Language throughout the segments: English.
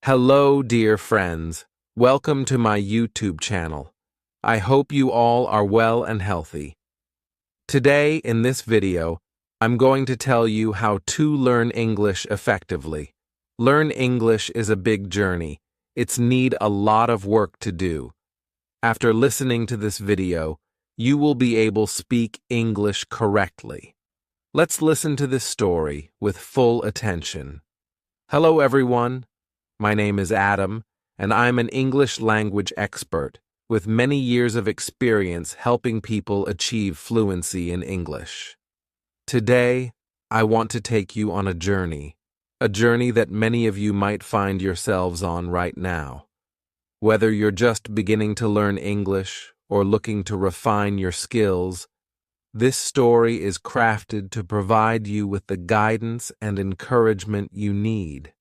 Hello, dear friends. Welcome to my YouTube channel. I hope you all are well and healthy. Today, in this video, I'm going to tell you how to learn English effectively. Learn English is a big journey. It's need a lot of work to do. After listening to this video, you will be able to speak English correctly. Let's listen to this story with full attention. Hello, everyone. My name is Adam, and I'm an English language expert with many years of experience helping people achieve fluency in English. Today, I want to take you on a journey that many of you might find yourselves on right now. Whether you're just beginning to learn English or looking to refine your skills, this story is crafted to provide you with the guidance and encouragement you need.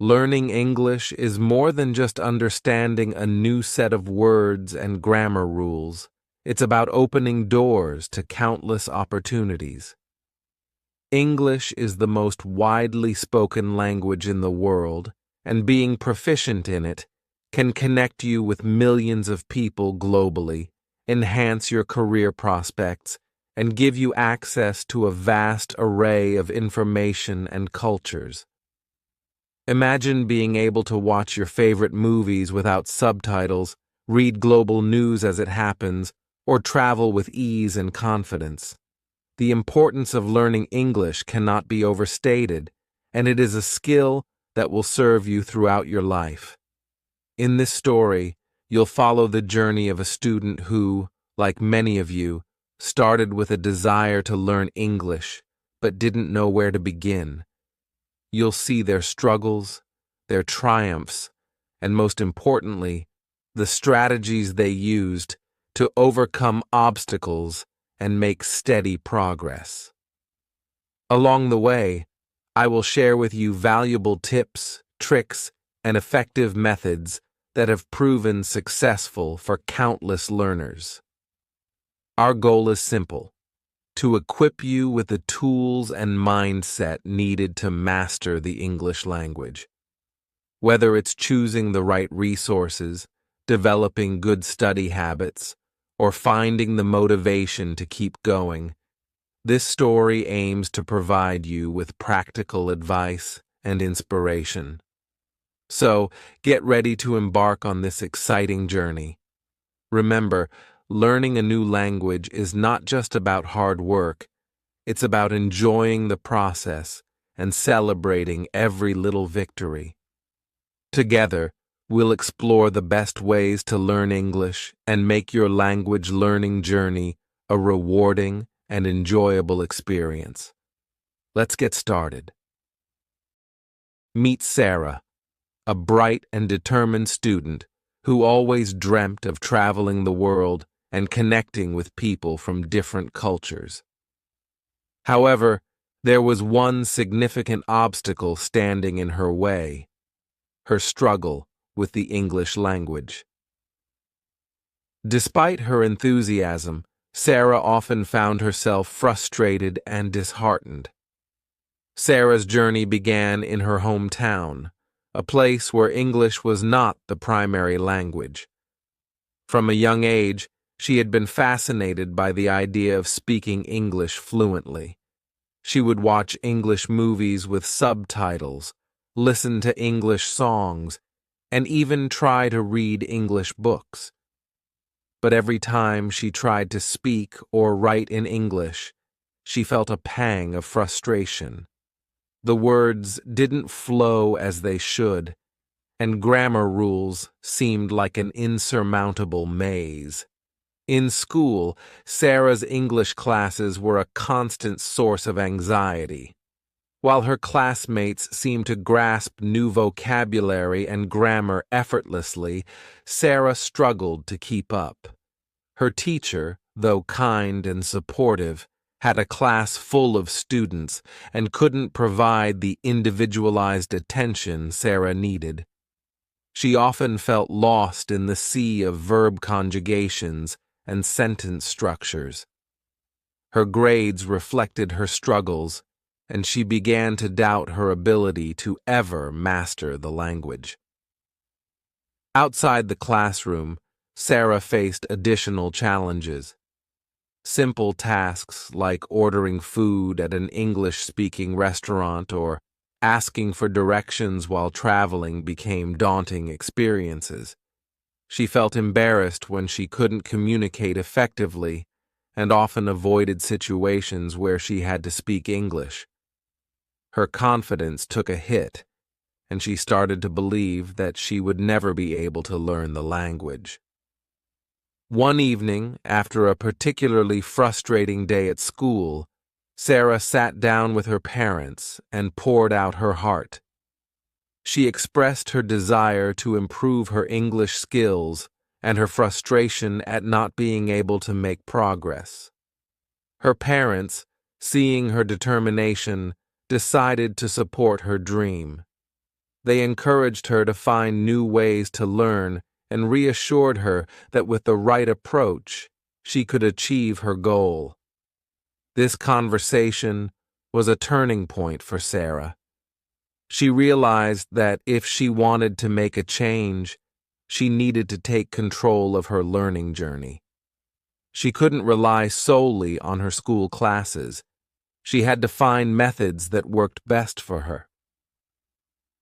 Learning English is more than just understanding a new set of words and grammar rules. It's about opening doors to countless opportunities. English is the most widely spoken language in the world, and being proficient in it can connect you with millions of people globally, enhance your career prospects, and give you access to a vast array of information and cultures. Imagine being able to watch your favorite movies without subtitles, read global news as it happens, or travel with ease and confidence. The importance of learning English cannot be overstated, and it is a skill that will serve you throughout your life. In this story, you'll follow the journey of a student who, like many of you, started with a desire to learn English, but didn't know where to begin. You'll see their struggles, their triumphs, and most importantly, the strategies they used to overcome obstacles and make steady progress. Along the way, I will share with you valuable tips, tricks, and effective methods that have proven successful for countless learners. Our goal is simple: to equip you with the tools and mindset needed to master the English language. Whether it's choosing the right resources, developing good study habits, or finding the motivation to keep going, this story aims to provide you with practical advice and inspiration. So, get ready to embark on this exciting journey. Remember, learning a new language is not just about hard work, it's about enjoying the process and celebrating every little victory. Together, we'll explore the best ways to learn English and make your language learning journey a rewarding and enjoyable experience. Let's get started. Meet Sarah, a bright and determined student who always dreamt of traveling the world and connecting with people from different cultures. However, there was one significant obstacle standing in her way: her struggle with the English language. Despite her enthusiasm, Sarah often found herself frustrated and disheartened. Sarah's journey began in her hometown, a place where English was not the primary language. From a young age, she had been fascinated by the idea of speaking English fluently. She would watch English movies with subtitles, listen to English songs, and even try to read English books. But every time she tried to speak or write in English, she felt a pang of frustration. The words didn't flow as they should, and grammar rules seemed like an insurmountable maze. In school, Sarah's English classes were a constant source of anxiety. While her classmates seemed to grasp new vocabulary and grammar effortlessly, Sarah struggled to keep up. Her teacher, though kind and supportive, had a class full of students and couldn't provide the individualized attention Sarah needed. She often felt lost in the sea of verb conjugations and sentence structures. Her grades reflected her struggles, and she began to doubt her ability to ever master the language. Outside the classroom, Sarah faced additional challenges. Simple tasks like ordering food at an English-speaking restaurant or asking for directions while traveling became daunting experiences. She felt embarrassed when she couldn't communicate effectively and often avoided situations where she had to speak English. Her confidence took a hit, and she started to believe that she would never be able to learn the language. One evening, after a particularly frustrating day at school, Sarah sat down with her parents and poured out her heart. She expressed her desire to improve her English skills and her frustration at not being able to make progress. Her parents, seeing her determination, decided to support her dream. They encouraged her to find new ways to learn and reassured her that with the right approach, she could achieve her goal. This conversation was a turning point for Sarah. She realized that if she wanted to make a change, she needed to take control of her learning journey. She couldn't rely solely on her school classes. She had to find methods that worked best for her.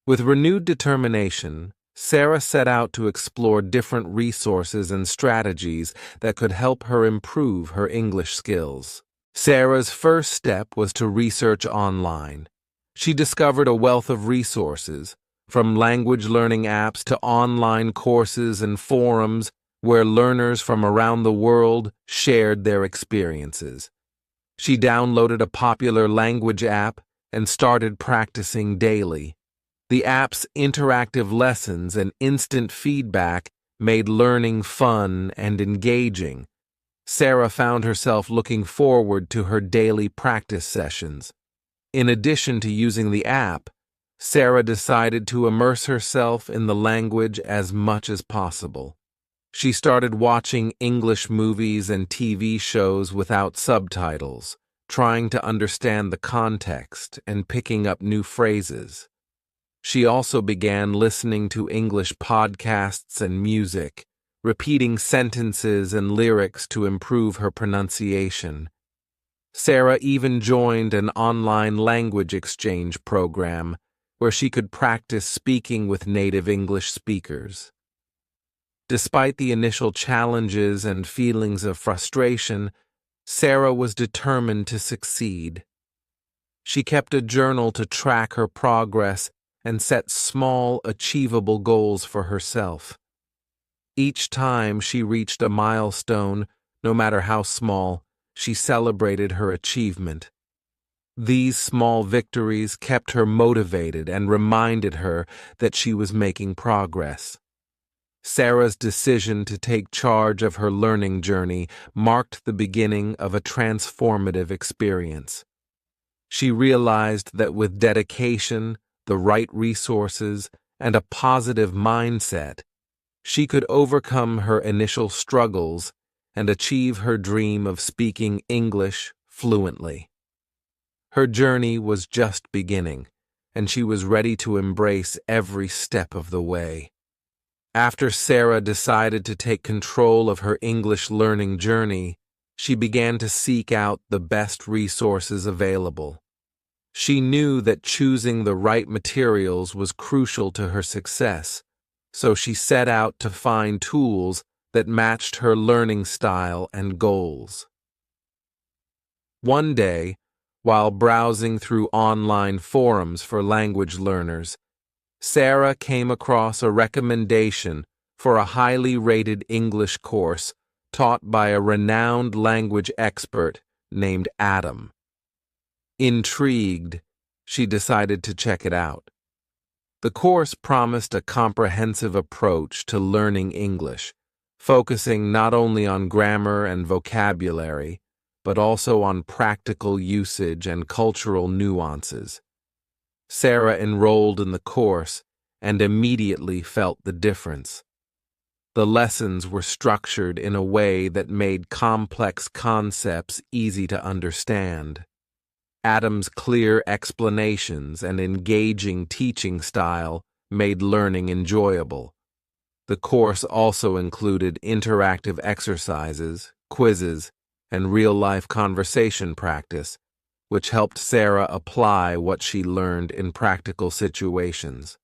With renewed determination, Sarah set out to explore different resources and strategies that could help her improve her English skills. Sarah's first step was to research online. She discovered a wealth of resources, from language learning apps to online courses and forums where learners from around the world shared their experiences. She downloaded a popular language app and started practicing daily. The app's interactive lessons and instant feedback made learning fun and engaging. Sarah found herself looking forward to her daily practice sessions. In addition to using the app, Sarah decided to immerse herself in the language as much as possible. She started watching English movies and TV shows without subtitles, trying to understand the context and picking up new phrases. She also began listening to English podcasts and music, repeating sentences and lyrics to improve her pronunciation. Sarah even joined an online language exchange program where she could practice speaking with native English speakers. Despite the initial challenges and feelings of frustration, Sarah was determined to succeed. She kept a journal to track her progress and set small, achievable goals for herself. Each time she reached a milestone, no matter how small, she celebrated her achievement. These small victories kept her motivated and reminded her that she was making progress. Sarah's decision to take charge of her learning journey marked the beginning of a transformative experience. She realized that with dedication, the right resources, and a positive mindset, she could overcome her initial struggles and achieve her dream of speaking English fluently. Her journey was just beginning, and she was ready to embrace every step of the way. After Sarah decided to take control of her English learning journey, she began to seek out the best resources available. She knew that choosing the right materials was crucial to her success, so she set out to find tools that matched her learning style and goals. One day, while browsing through online forums for language learners, Sarah came across a recommendation for a highly rated English course taught by a renowned language expert named Adam. Intrigued, she decided to check it out. The course promised a comprehensive approach to learning English, focusing not only on grammar and vocabulary, but also on practical usage and cultural nuances. Sarah enrolled in the course and immediately felt the difference. The lessons were structured in a way that made complex concepts easy to understand. Adam's clear explanations and engaging teaching style made learning enjoyable. The course also included interactive exercises, quizzes, and real-life conversation practice, which helped Sarah apply what she learned in practical situations.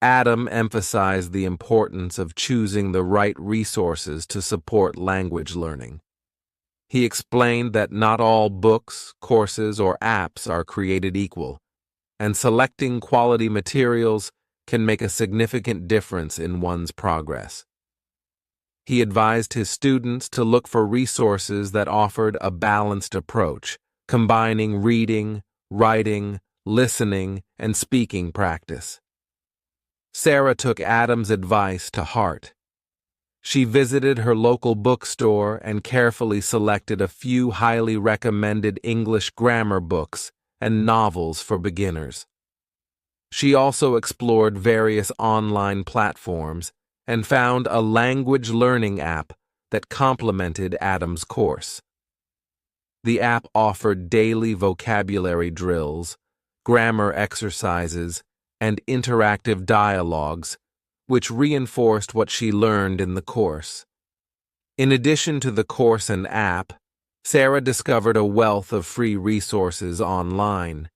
Adam emphasized the importance of choosing the right resources to support language learning. He explained that not all books, courses, or apps are created equal, and selecting quality materials can make a significant difference in one's progress. He advised his students to look for resources that offered a balanced approach, combining reading, writing, listening, and speaking practice. Sarah took Adam's advice to heart. She visited her local bookstore and carefully selected a few highly recommended English grammar books and novels for beginners. She also explored various online platforms and found a language learning app that complemented Adam's course. The app offered daily vocabulary drills, grammar exercises, and interactive dialogues, which reinforced what she learned in the course. In addition to the course and app, Sarah discovered a wealth of free resources online.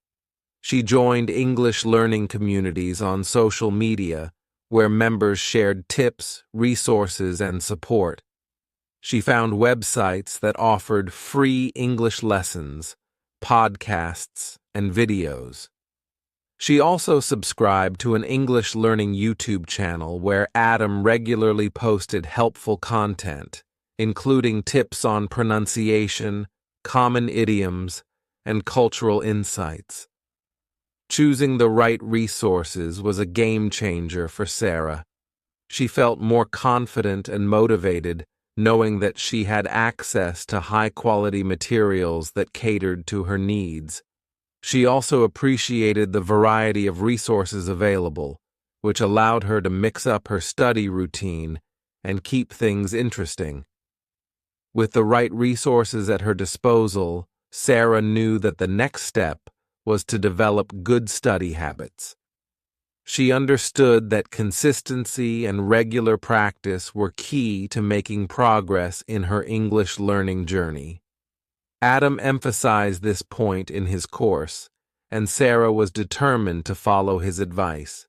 She joined English learning communities on social media, where members shared tips, resources, and support. She found websites that offered free English lessons, podcasts, and videos. She also subscribed to an English learning YouTube channel where Adam regularly posted helpful content, including tips on pronunciation, common idioms, and cultural insights. Choosing the right resources was a game changer for Sarah. She felt more confident and motivated knowing that she had access to high-quality materials that catered to her needs. She also appreciated the variety of resources available, which allowed her to mix up her study routine and keep things interesting. With the right resources at her disposal, Sarah knew that the next step was to develop good study habits. She understood that consistency and regular practice were key to making progress in her English learning journey. Adam emphasized this point in his course, and Sarah was determined to follow his advice.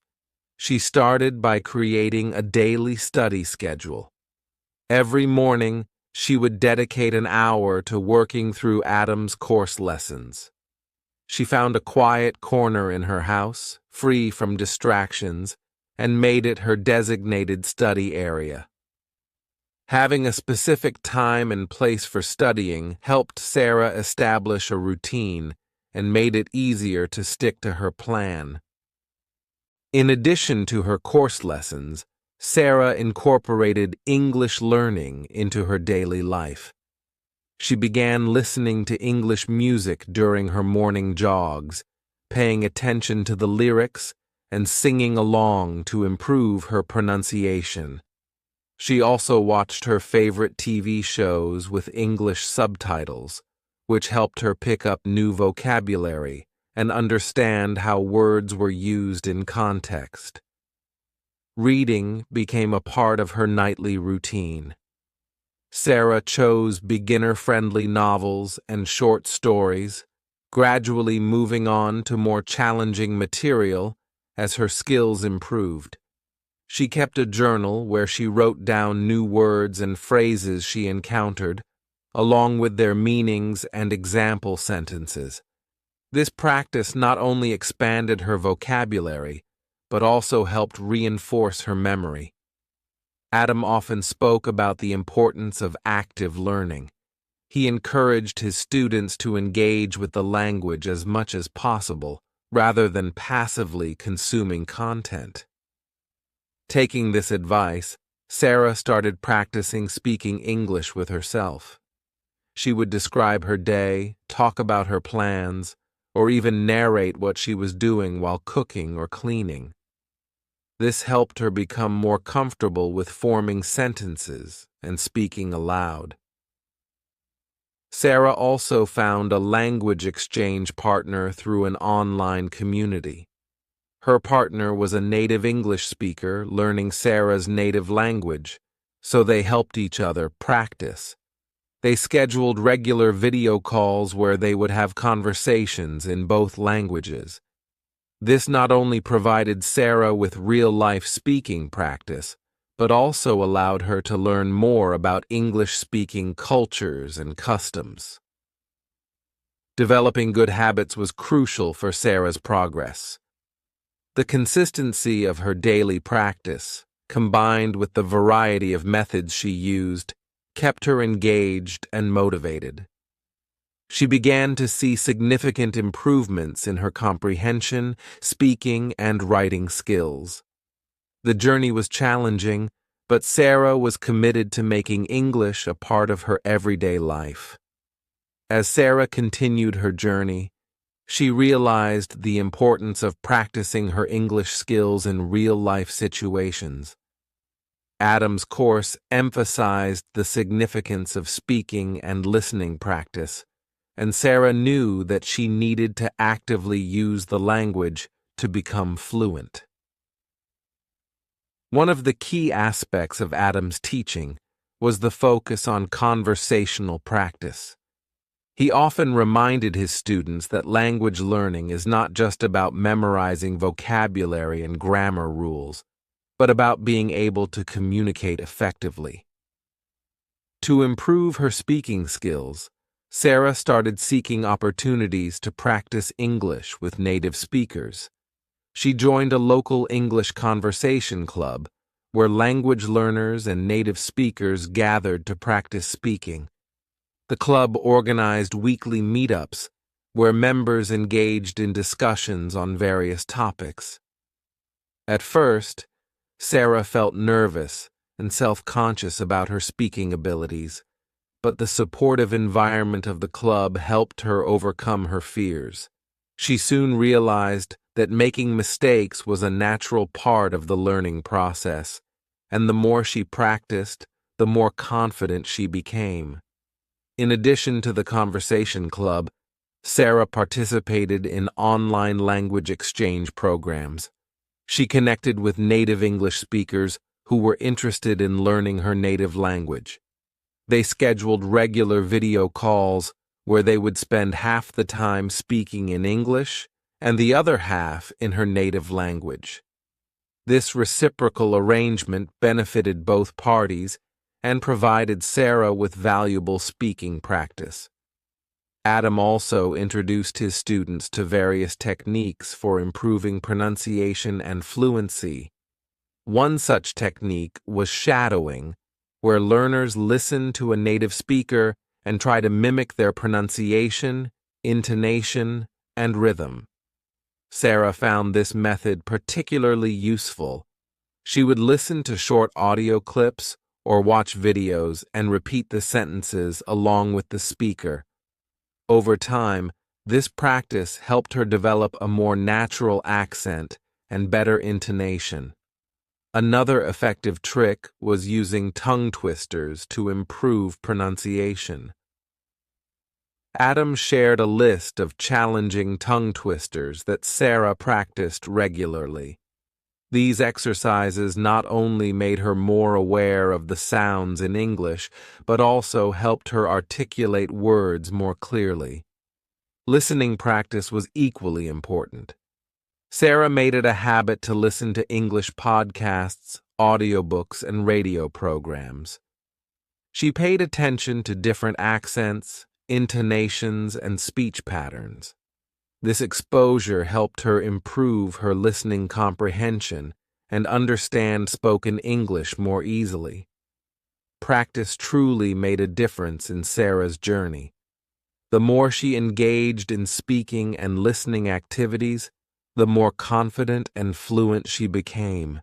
She started by creating a daily study schedule. Every morning, she would dedicate an hour to working through Adam's course lessons. She found a quiet corner in her house, free from distractions, and made it her designated study area. Having a specific time and place for studying helped Sarah establish a routine and made it easier to stick to her plan. In addition to her course lessons, Sarah incorporated English learning into her daily life. She began listening to English music during her morning jogs, paying attention to the lyrics and singing along to improve her pronunciation. She also watched her favorite TV shows with English subtitles, which helped her pick up new vocabulary and understand how words were used in context. Reading became a part of her nightly routine. Sarah chose beginner-friendly novels and short stories, gradually moving on to more challenging material as her skills improved. She kept a journal where she wrote down new words and phrases she encountered, along with their meanings and example sentences. This practice not only expanded her vocabulary, but also helped reinforce her memory. Adam often spoke about the importance of active learning. He encouraged his students to engage with the language as much as possible, rather than passively consuming content. Taking this advice, Sarah started practicing speaking English with herself. She would describe her day, talk about her plans, or even narrate what she was doing while cooking or cleaning. This helped her become more comfortable with forming sentences and speaking aloud. Sarah also found a language exchange partner through an online community. Her partner was a native English speaker learning Sarah's native language, so they helped each other practice. They scheduled regular video calls where they would have conversations in both languages. This not only provided Sarah with real-life speaking practice, but also allowed her to learn more about English-speaking cultures and customs. Developing good habits was crucial for Sarah's progress. The consistency of her daily practice, combined with the variety of methods she used, kept her engaged and motivated. She began to see significant improvements in her comprehension, speaking, and writing skills. The journey was challenging, but Sarah was committed to making English a part of her everyday life. As Sarah continued her journey, she realized the importance of practicing her English skills in real-life situations. Adam's course emphasized the significance of speaking and listening practice, and Sarah knew that she needed to actively use the language to become fluent. One of the key aspects of Adam's teaching was the focus on conversational practice. He often reminded his students that language learning is not just about memorizing vocabulary and grammar rules, but about being able to communicate effectively. To improve her speaking skills, Sarah started seeking opportunities to practice English with native speakers. She joined a local English conversation club where language learners and native speakers gathered to practice speaking. The club organized weekly meetups where members engaged in discussions on various topics. At first, Sarah felt nervous and self-conscious about her speaking abilities, but the supportive environment of the club helped her overcome her fears. She soon realized that making mistakes was a natural part of the learning process, and the more she practiced, the more confident she became. In addition to the conversation club, Sarah participated in online language exchange programs. She connected with native English speakers who were interested in learning her native language. They scheduled regular video calls where they would spend half the time speaking in English and the other half in her native language. This reciprocal arrangement benefited both parties and provided Sarah with valuable speaking practice. Adam also introduced his students to various techniques for improving pronunciation and fluency. One such technique was shadowing, where learners listen to a native speaker and try to mimic their pronunciation, intonation, and rhythm. Sarah found this method particularly useful. She would listen to short audio clips or watch videos and repeat the sentences along with the speaker. Over time, this practice helped her develop a more natural accent and better intonation. Another effective trick was using tongue twisters to improve pronunciation. Adam shared a list of challenging tongue twisters that Sarah practiced regularly. These exercises not only made her more aware of the sounds in English, but also helped her articulate words more clearly. Listening practice was equally important. Sarah made it a habit to listen to English podcasts, audiobooks, and radio programs. She paid attention to different accents, intonations, and speech patterns. This exposure helped her improve her listening comprehension and understand spoken English more easily. Practice truly made a difference in Sarah's journey. The more she engaged in speaking and listening activities, the more confident and fluent she became.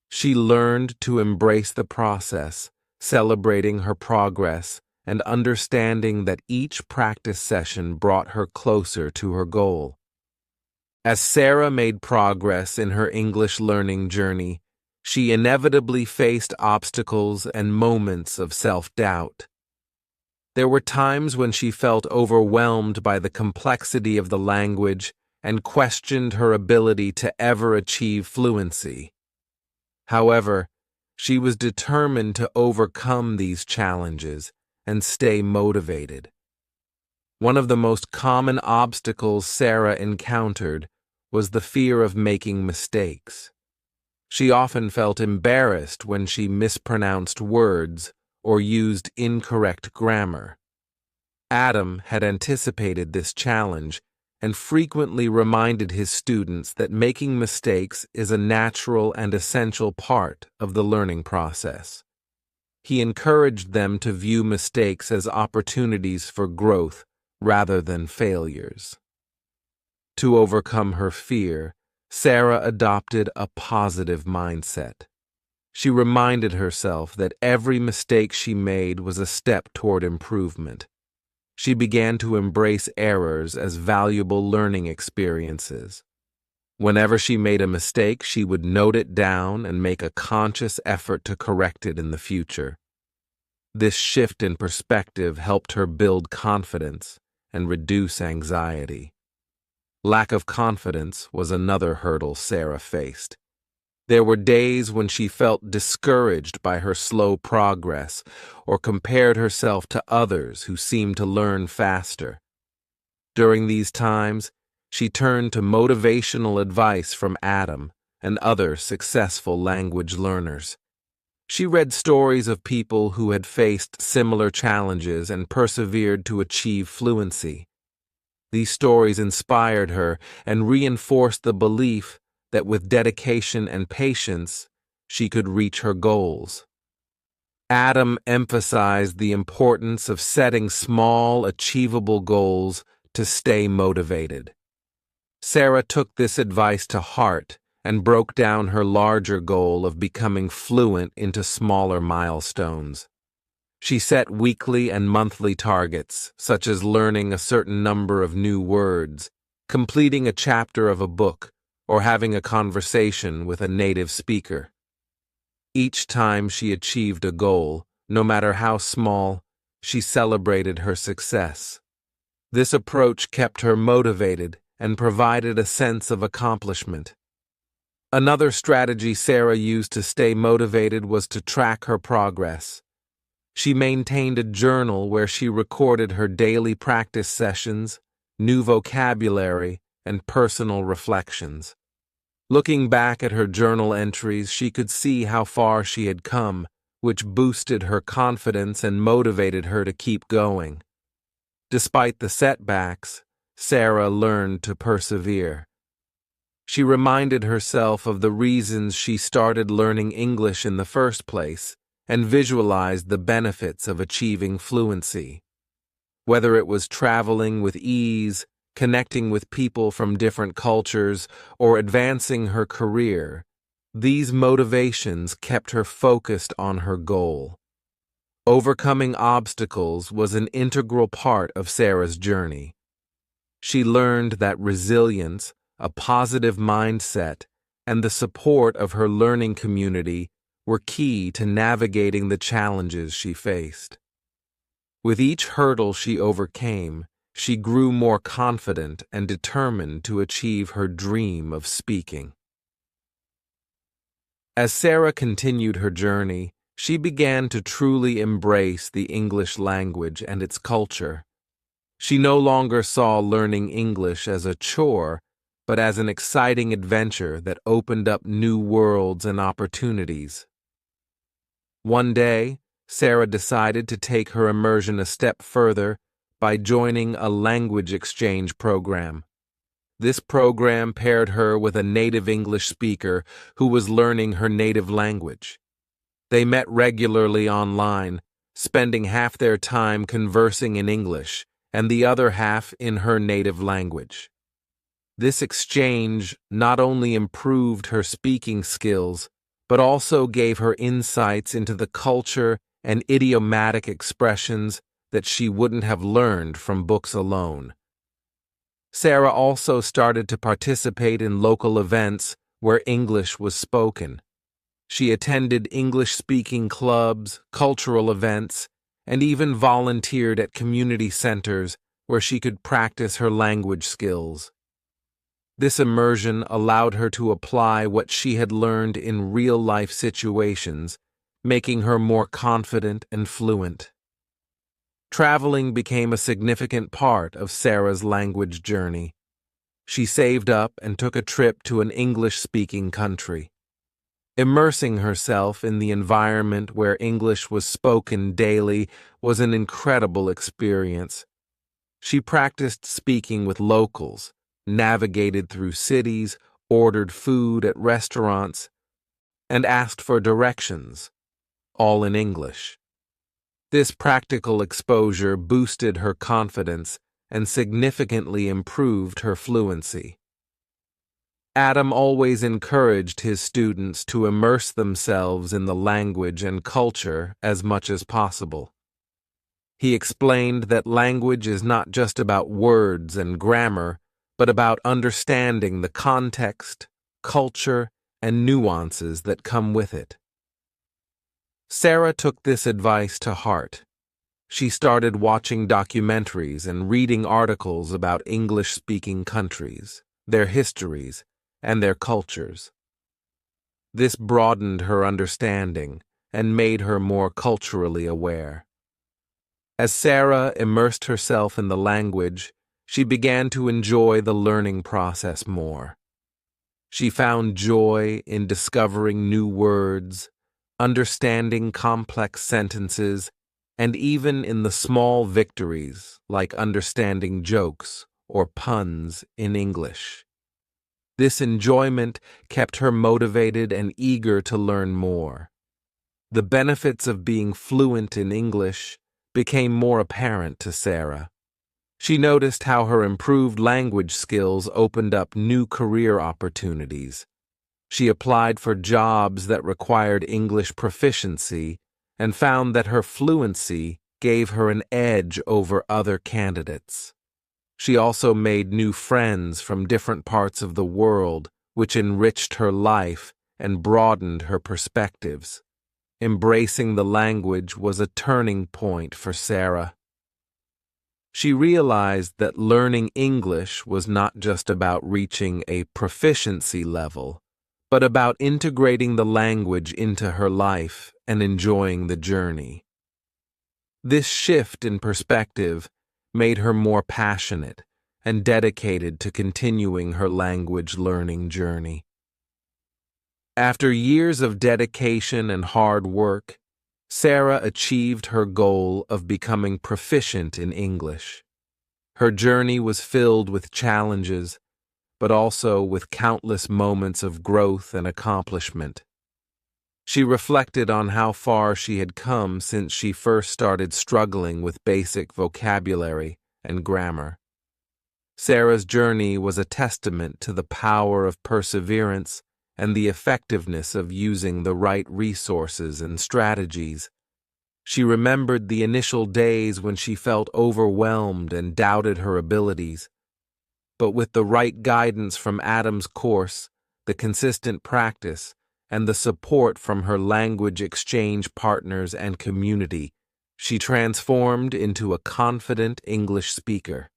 She learned to embrace the process, celebrating her progress and understanding that each practice session brought her closer to her goal. As Sarah made progress in her English learning journey, she inevitably faced obstacles and moments of self-doubt. There were times when she felt overwhelmed by the complexity of the language and questioned her ability to ever achieve fluency. However, she was determined to overcome these challenges and stay motivated. One of the most common obstacles Sarah encountered was the fear of making mistakes. She often felt embarrassed when she mispronounced words or used incorrect grammar. Adam had anticipated this challenge and frequently reminded his students that making mistakes is a natural and essential part of the learning process. He encouraged them to view mistakes as opportunities for growth rather than failures. To overcome her fear, Sarah adopted a positive mindset. She reminded herself that every mistake she made was a step toward improvement. She began to embrace errors as valuable learning experiences. Whenever she made a mistake, she would note it down and make a conscious effort to correct it in the future. This shift in perspective helped her build confidence and reduce anxiety. Lack of confidence was another hurdle Sarah faced. There were days when she felt discouraged by her slow progress or compared herself to others who seemed to learn faster. During these times, she turned to motivational advice from Adam and other successful language learners. She read stories of people who had faced similar challenges and persevered to achieve fluency. These stories inspired her and reinforced the belief that with dedication and patience, she could reach her goals. Adam emphasized the importance of setting small, achievable goals to stay motivated. Sarah took this advice to heart and broke down her larger goal of becoming fluent into smaller milestones. She set weekly and monthly targets, such as learning a certain number of new words, completing a chapter of a book, or having a conversation with a native speaker. Each time she achieved a goal, no matter how small, she celebrated her success. This approach kept her motivated and provided a sense of accomplishment. Another strategy Sarah used to stay motivated was to track her progress. She maintained a journal where she recorded her daily practice sessions, new vocabulary, and personal reflections. Looking back at her journal entries, she could see how far she had come, which boosted her confidence and motivated her to keep going. Despite the setbacks, Sarah learned to persevere. She reminded herself of the reasons she started learning English in the first place and visualized the benefits of achieving fluency. Whether it was traveling with ease, connecting with people from different cultures, or advancing her career, these motivations kept her focused on her goal. Overcoming obstacles was an integral part of Sarah's journey. She learned that resilience, a positive mindset, and the support of her learning community were key to navigating the challenges she faced. With each hurdle she overcame, she grew more confident and determined to achieve her dream of speaking. As Sarah continued her journey, she began to truly embrace the English language and its culture. She no longer saw learning English as a chore, but as an exciting adventure that opened up new worlds and opportunities. One day, Sarah decided to take her immersion a step further by joining a language exchange program. This program paired her with a native English speaker who was learning her native language. They met regularly online, spending half their time conversing in English and the other half in her native language. This exchange not only improved her speaking skills, but also gave her insights into the culture and idiomatic expressions that she wouldn't have learned from books alone. Sarah also started to participate in local events where English was spoken. She attended English-speaking clubs, cultural events, and even volunteered at community centers where she could practice her language skills. This immersion allowed her to apply what she had learned in real-life situations, making her more confident and fluent. Traveling became a significant part of Sarah's language journey. She saved up and took a trip to an English-speaking country. Immersing herself in the environment where English was spoken daily was an incredible experience. She practiced speaking with locals, navigated through cities, ordered food at restaurants, and asked for directions, all in English. This practical exposure boosted her confidence and significantly improved her fluency. Adam always encouraged his students to immerse themselves in the language and culture as much as possible. He explained that language is not just about words and grammar, but about understanding the context, culture, and nuances that come with it. Sarah took this advice to heart. She started watching documentaries and reading articles about English-speaking countries, their histories, and their cultures. This broadened her understanding and made her more culturally aware. As Sarah immersed herself in the language, she began to enjoy the learning process more. She found joy in discovering new words, understanding complex sentences, and even in the small victories like understanding jokes or puns in English. This enjoyment kept her motivated and eager to learn more. The benefits of being fluent in English became more apparent to Sarah. She noticed how her improved language skills opened up new career opportunities. She applied for jobs that required English proficiency and found that her fluency gave her an edge over other candidates. She also made new friends from different parts of the world, which enriched her life and broadened her perspectives. Embracing the language was a turning point for Sarah. She realized that learning English was not just about reaching a proficiency level, but about integrating the language into her life and enjoying the journey. This shift in perspective made her more passionate and dedicated to continuing her language learning journey. After years of dedication and hard work, Sarah achieved her goal of becoming proficient in English. Her journey was filled with challenges, but also with countless moments of growth and accomplishment. She reflected on how far she had come since she first started struggling with basic vocabulary and grammar. Sarah's journey was a testament to the power of perseverance and the effectiveness of using the right resources and strategies. She remembered the initial days when she felt overwhelmed and doubted her abilities. But with the right guidance from Adam's course, the consistent practice, and the support from her language exchange partners and community, she transformed into a confident English speaker.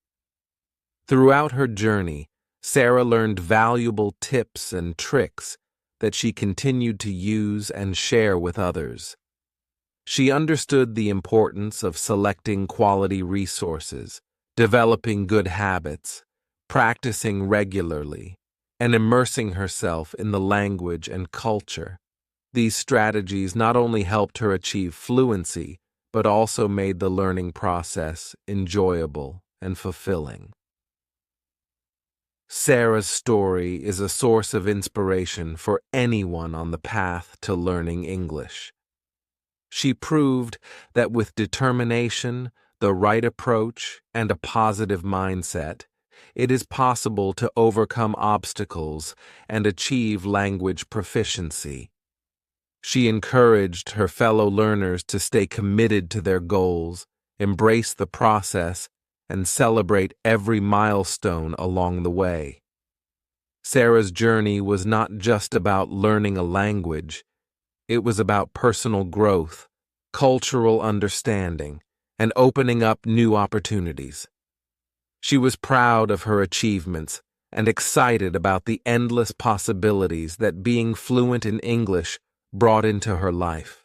Throughout her journey, Sarah learned valuable tips and tricks that she continued to use and share with others. She understood the importance of selecting quality resources, developing good habits, practicing regularly, and immersing herself in the language and culture. These strategies not only helped her achieve fluency, but also made the learning process enjoyable and fulfilling. Sarah's story is a source of inspiration for anyone on the path to learning English. She proved that with determination, the right approach, and a positive mindset, it is possible to overcome obstacles and achieve language proficiency. She encouraged her fellow learners to stay committed to their goals, embrace the process, and celebrate every milestone along the way. Sarah's journey was not just about learning a language, it was about personal growth, cultural understanding, and opening up new opportunities. She was proud of her achievements and excited about the endless possibilities that being fluent in English brought into her life.